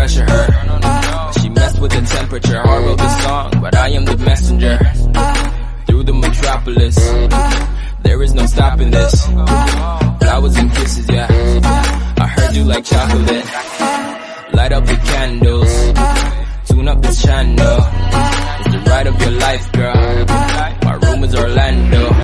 pressure her. She messed with the temperature. Heart wrote the song, but I am the messenger. Through the metropolis, there is no stopping this. Flowers and kisses, yeah. I heard you like chocolate. Light up the candles, tune up this channel. It's the ride of your life, girl. My room is Orlando.